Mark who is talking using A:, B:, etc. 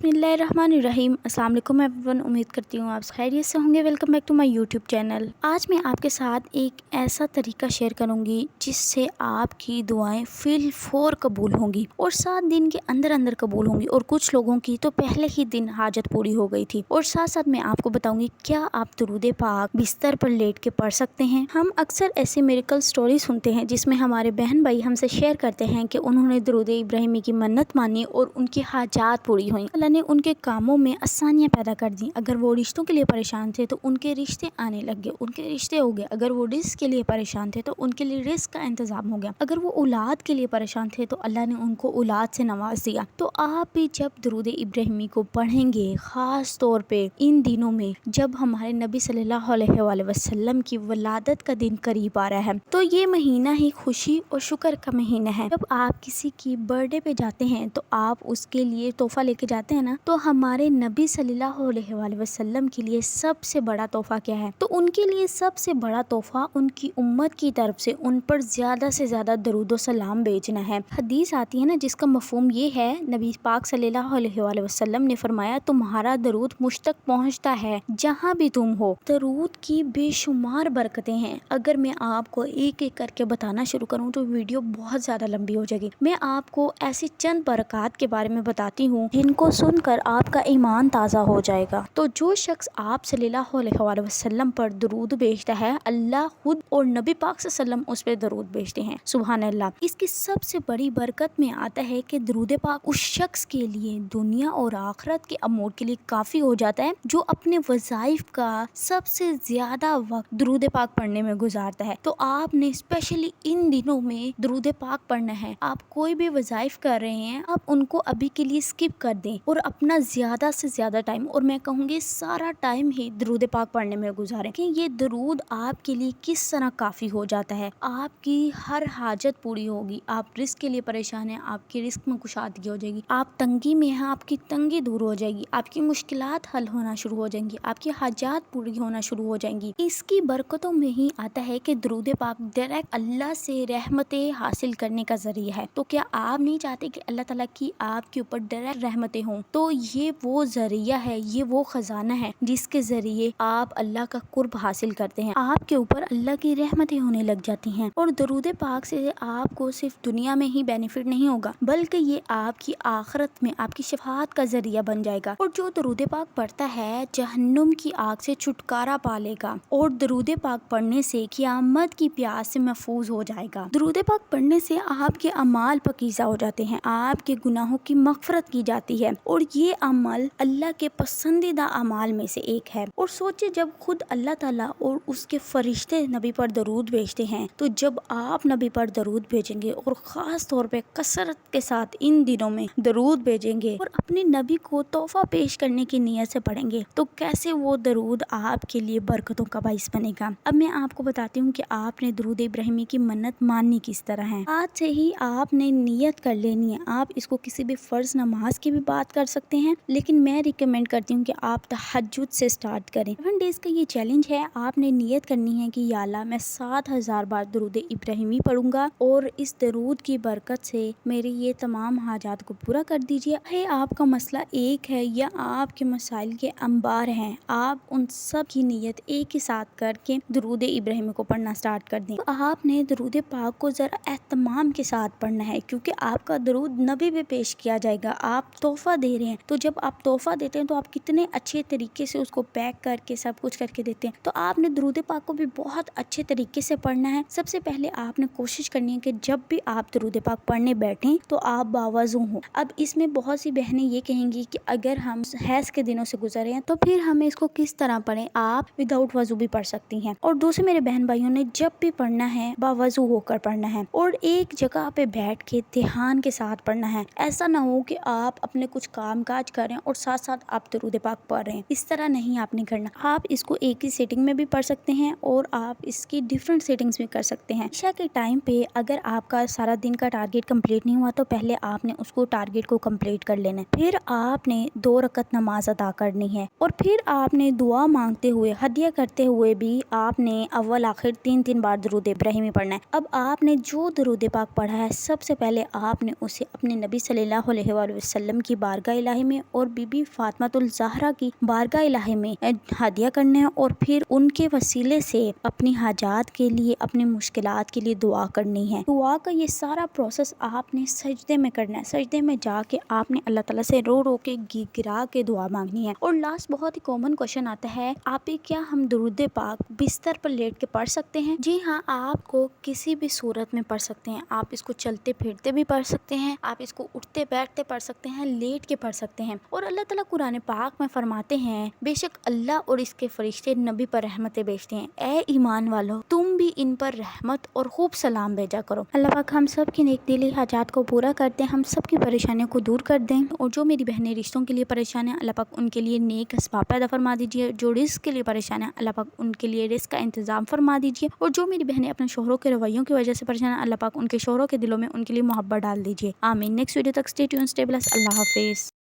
A: बिस्मिल्लाहिर्रहमानिर्रहीम। अस्सलाम वालेकुम एवरीवन। उम्मीद करती हूँ आप खैरियत से होंगे। Welcome back to my YouTube channel. आज मैं आपके साथ एक ऐसा तरीका शेयर करूँगी जिससे आपकी दुआएं फिल फोर कबूल होंगी और 7 दिन के अंदर अंदर कबूल होंगी। और कुछ लोगों की तो पहले ही दिन हाजत पूरी हो गई थी। और साथ साथ मैं आपको बताऊँगी क्या आप दुरूद पाक बिस्तर पर लेट के पढ़ सकते हैं। हम अक्सर ऐसे मिरेकल स्टोरी सुनते हैं जिसमें हमारे बहन भाई हमसे शेयर करते हैं कि उन्होंने दुरूद इब्राहिमी की मन्नत मानी और उनकी हाजात पूरी हुई। अल्लाह ने उनके कामों में आसानियाँ पैदा कर दी। अगर वो रिश्तों के लिए परेशान थे तो उनके रिश्ते आने लग गए, उनके रिश्ते हो गए। अगर वो रिस्क के लिए परेशान थे तो उनके लिए रिस्क का इंतजाम हो गया। अगर वो औलाद के लिए परेशान थे तो अल्लाह ने उनको औलाद से नवाज दिया। तो आप भी जब दुरूद इब्राहिमी को पढ़ेंगे, खास तौर पे इन दिनों में जब हमारे नबी सल्लल्लाहु अलैहि वसल्लम की वलादत का दिन करीब आ रहा है, तो ये महीना ही खुशी और शुक्र का महीना है। जब आप किसी की बर्थडे पे जाते हैं तो आप उसके लिए तोहफा लेके जाते हैं ना, तो हमारे नबी सल्लल्लाहु अलैहि वसल्लम के लिए सबसे बड़ा तोहफा क्या है? तो उनके लिए सबसे बड़ा तोहफा उनकी उम्मत की तरफ से उन पर ज्यादा से ज्यादा दरूद सलाम भेजना है। हदीस आती है ना जिसका मफहूम ये है, नबी पाक सल्लल्लाहु अलैहि वसल्लम ने फरमाया, तुम्हारा दरूद मुझ तक पहुँचता है जहाँ भी तुम हो। दरूद की बेशुमार बरकतें हैं। अगर मैं आपको एक एक करके बताना शुरू करूँ तो वीडियो बहुत ज्यादा लंबी हो जाएगी। मैं आपको ऐसी चंद बरकत के बारे में बताती हूँ जिनको सुनकर आपका ईमान ताज़ा हो जाएगा। तो जो शख्स आप सल्लल्लाहु अलैहि वसल्लम पर दरूद भेजता है, अल्लाह खुद और नबी पाक सल्लल्लाहु अलैहि वसल्लम उस पर दरूद भेजते हैं। सुभान अल्लाह। इसकी सबसे बड़ी बरकत में आता है कि दरूद पाक उस शख्स के लिए दुनिया और आखिरत के अमूर के लिए काफ़ी हो जाता है जो अपने वज़ाइफ का सबसे ज़्यादा वक्त दरूद पाक पढ़ने में गुजारता है। तो आपने स्पेशली इन दिनों में दरूद पाक पढ़ना है। आप कोई भी वज़ाइफ कर रहे हैं, आप उनको अभी के लिए स्किप कर दें और अपना ज़्यादा से ज़्यादा टाइम, और मैं कहूँगी सारा टाइम ही दरूद पाक पढ़ने में गुजारें कि ये दरूद आपके लिए किस तरह काफ़ी हो जाता है। आपकी हर हाजत पूरी होगी। आप रिस्क के लिए परेशान हैं, आपकी रिस्क में कुशादगी हो जाएगी। आप तंगी में हैं, आपकी तंगी दूर हो जाएगी। आपकी मुश्किलात हल होना शुरू हो जाएंगी। आपकी हाजात पूरी होना शुरू हो जाएंगी। इसकी बरकतों में ही आता है कि दरूद पाक डायरेक्ट अल्लाह से रहमतें हासिल करने का जरिया है। तो क्या आप नहीं चाहते कि अल्लाह ताला की आपके ऊपर डायरेक्ट रहमतें हों? तो ये वो जरिया है, ये वो खजाना है जिसके जरिए आप अल्लाह का कुर्ब हासिल करते हैं। आपके ऊपर अल्लाह की रहमतें होने लग जाती हैं। और दरूद पाक से आपको सिर्फ दुनिया में ही बेनिफिट नहीं होगा, बल्कि ये आपकी आखिरत में आपकी शफाअत का जरिया बन जाएगा। और जो दरूद पाक पढ़ता है जहन्नुम की आग से छुटकारा पा लेगा और दरूद पाक पढ़ने से क़यामत की प्यास से महफूज हो जाएगा। दरूद पाक पढ़ने से आपके अमाल पकीज़ा हो जाते हैं, आपके गुनाहों की मग़फ़िरत की जाती है और ये अमल अल्लाह के पसंदीदा अमाल में से एक है। और सोचिए जब खुद अल्लाह ताला और उसके फरिश्ते नबी पर दरूद भेजते हैं, तो जब आप नबी पर दरूद भेजेंगे और ख़ास तौर पे कसरत के साथ इन दिनों में दरूद भेजेंगे और अपने नबी को तोहफा पेश करने की नीयत से पढ़ेंगे, तो कैसे वो दरूद आपके लिए बरकतों का बाइस बनेगा। अब मैं आपको बताती हूँ कि आपने दरूद इब्राहिमी की मन्नत माननी किस तरह है। आज से ही आपने नीयत कर लेनी है। आप इसको किसी भी फ़र्ज नमाज की भी बात कर सकते हैं, लेकिन मैं रिकमेंड करती हूँ कि आप तहज्जुद से स्टार्ट करें। 7 डेज़ का ये चैलेंज है। आपने नियत करनी है कि या अल्लाह मैं 7000 बार दरूद इब्राहिमी पढ़ूंगा और इस दरूद की बरकत से मेरी ये तमाम हाजात को पूरा कर दीजिए। है आपका मसला एक है या आपके मसाइल के अंबार हैं, आप उन सब की नियत एक ही साथ करके दरूद इब्राहिमी को पढ़ना स्टार्ट कर दें। तो आपने दरूद पाक को ज़रा एहतमाम के साथ पढ़ना है, क्योंकि आपका दरूद नबी पे पेश किया जाएगा। आप तोहफा दे रहे हैं, तो जब आप तोहफा देते हैं तो आप कितने अच्छे तरीके से उसको पैक करके सब कुछ करके देते हैं। तो आपने दरूद पाक को भी बहुत अच्छे तरीके से पढ़ना है। सबसे पहले आपने कोशिश करनी है कि जब भी आप दरूद पाक पढ़ने बैठें तो आप बावज़ू हो। अब इसमें बहुत सी बहनें ये कहेंगी कि अगर हम हैज़ के दिनों से गुजरे हैं तो फिर हमें इसको किस तरह पढ़ें। आप विदाउट वजू भी पढ़ सकती हैं। और दूसरे मेरे बहन भाइयों ने जब भी पढ़ना है बावजू होकर पढ़ना है और एक जगह पे बैठ के ध्यान के साथ पढ़ना है। ऐसा ना हो कि आप अपने कुछ काम काज कर रहे हैं और साथ साथ आप दरूद पाक पढ़ रहे हैं। इस तरह नहीं आपने करना। आप इसको एक ही सेटिंग में भी पढ़ सकते हैं और आप इसकी डिफरेंट सेटिंग्स भी कर सकते हैं। इशा के टाइम पे अगर आपका सारा दिन का टारगेट कंप्लीट नहीं हुआ तो पहले आपने उसको टारगेट को कंप्लीट कर लेना है। फिर आपने 2 रकत नमाज अदा करनी है और फिर आपने दुआ मांगते हुए हदिया करते हुए भी आपने अव्वल आखिर 3 बार दरूद इब्राहिमी पढ़ना है। अब आपने जो दरूद पाक पढ़ा है सबसे पहले आपने उसे अपने नबी सल्लल्लाहु अलैहि वसल्लम की बारगाह बारगाह इलाही में और बीबी फातिमातुल ज़हरा की बारगाह इलाही में हदिया करना है और फिर उनके वसीले से अपनी हाजात के लिए, अपनी मुश्किलात के लिए दुआ करनी है। दुआ का ये सारा प्रोसेस आपने सजदे में करना है। सजदे में जाके आपने अल्लाह ताला से रो रो के गिरा के दुआ मांगनी है। और लास्ट बहुत ही कॉमन क्वेश्चन आता है, आप ही क्या हम दुरूद पाक बिस्तर पर लेट के पढ़ सकते हैं? जी हाँ, आपको किसी भी सूरत में पढ़ सकते हैं। आप इसको चलते फिरते भी पढ़ सकते हैं, आप इसको उठते बैठते पढ़ सकते हैं, लेट के पढ़ सकते हैं। और अल्लाह ताला कुरान पाक में फरमाते हैं, बेशक अल्लाह और इसके फरिश्ते नबी पर रहमतें भेजते हैं। ए ईमान वालों, तुम भी इन पर रहमत और खूब सलाम भेजा करो। अल्लाह पाक हम सब की नेक दिली हाजात को पूरा कर दें, हम सब की परेशानियों को दूर कर दें। और जो मेरी बहनें रिश्तों के लिए परेशान है, अल्लाह पाक उनके लिए नेक असबाब पैदा फरमा दीजिए। जो रिस्क के लिए परेशान है, अल्लाह पाक उनके लिए रिस्क का इंतजाम फरमा दीजिए। और जो मेरी बहनें अपने शोहरों के रवैयों की वजह से परेशान है, अल्लाह पाक उनके शोहरों के दिलों में उनके लिए मोहब्बत डाल दीजिए। आमीन। नेक्स्ट वीडियो तक स्टे ट्यून्ड, स्टे ब्लेस्ड। अल्लाह हाफिज़।